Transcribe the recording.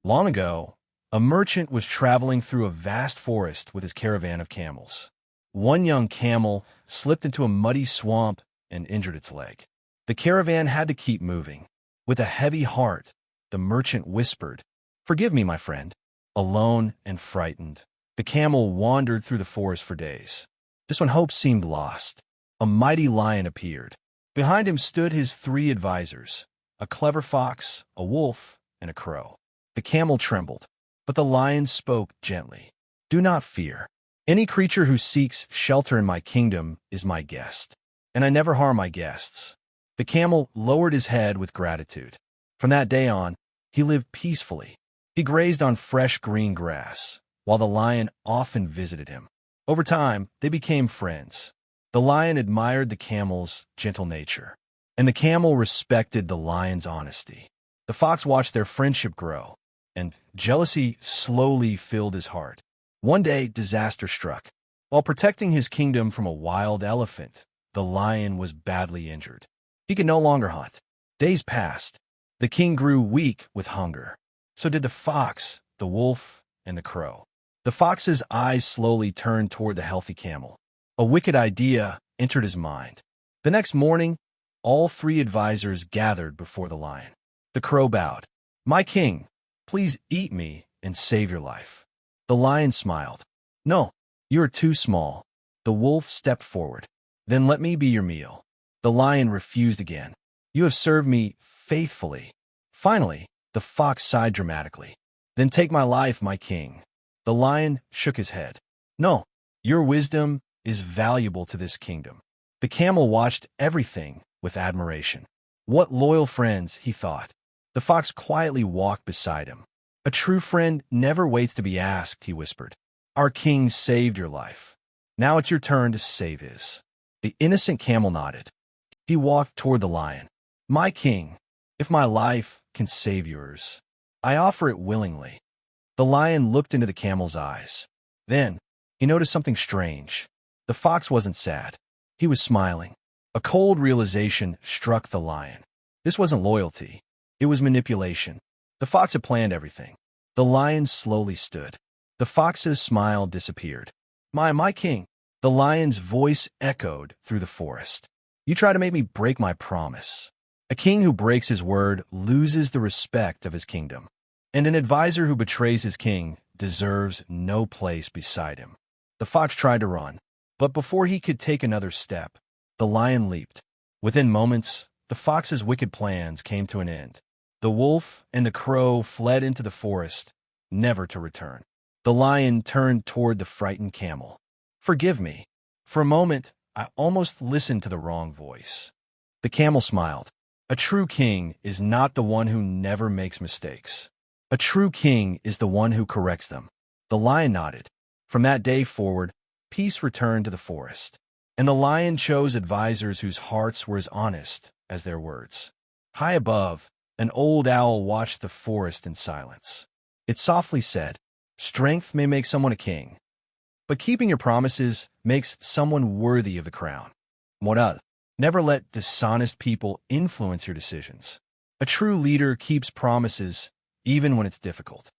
Long ago, a merchant was traveling through a vast forest with his caravan of camels. One young camel slipped into a muddy swamp and injured its leg. The caravan had to keep moving. With a heavy heart, the merchant whispered, "Forgive me, my friend." Alone and frightened, the camel wandered through the forest for days. Just when hope seemed lost, a mighty lion appeared. Behind him stood his three advisors, a clever fox, a wolf, and a crow. The camel trembled, but the lion spoke gently. "Do not fear. Any creature who seeks shelter in my kingdom is my guest, and I never harm my guests." The camel lowered his head with gratitude. From that day on, he lived peacefully. He grazed on fresh green grass, while the lion often visited him. Over time, they became friends. The lion admired the camel's gentle nature, and the camel respected the lion's honesty. The fox watched their friendship grow, and jealousy slowly filled his heart. One day, disaster struck. While protecting his kingdom from a wild elephant, the lion was badly injured. He could no longer hunt. Days passed. The king grew weak with hunger. So did the fox, the wolf, and the crow. The fox's eyes slowly turned toward the healthy camel. A wicked idea entered his mind. The next morning, all three advisors gathered before the lion. The crow bowed. "My king, please eat me and save your life." The lion smiled. "No, you are too small." The wolf stepped forward. "Then let me be your meal." The lion refused again. "You have served me faithfully." Finally, the fox sighed dramatically. "Then take my life, my king." The lion shook his head. "No, your wisdom is valuable to this kingdom." The camel watched everything with admiration. "What loyal friends," he thought. The fox quietly walked beside him. "A true friend never waits to be asked," he whispered. "Our king saved your life. Now it's your turn to save his." The innocent camel nodded. He walked toward the lion. "My king, if my life can save yours, I offer it willingly." The lion looked into the camel's eyes. Then, he noticed something strange. The fox wasn't sad. He was smiling. A cold realization struck the lion. This wasn't loyalty. It was manipulation. The fox had planned everything. The lion slowly stood. The fox's smile disappeared. My king." The lion's voice echoed through the forest. "You try to make me break my promise." A king who breaks his word loses the respect of his kingdom, and an advisor who betrays his king deserves no place beside him. The fox tried to run, but before he could take another step, the lion leaped. Within moments, the fox's wicked plans came to an end. The wolf and the crow fled into the forest, never to return. The lion turned toward the frightened camel. "Forgive me. For a moment, I almost listened to the wrong voice." The camel smiled. "A true king is not the one who never makes mistakes. A true king is the one who corrects them." The lion nodded. From that day forward, peace returned to the forest, and the lion chose advisors whose hearts were as honest as their words. High above, an old owl watched the forest in silence. It softly said, "Strength may make someone a king, but keeping your promises makes someone worthy of the crown." Moral: never let dishonest people influence your decisions. A true leader keeps promises even when it's difficult.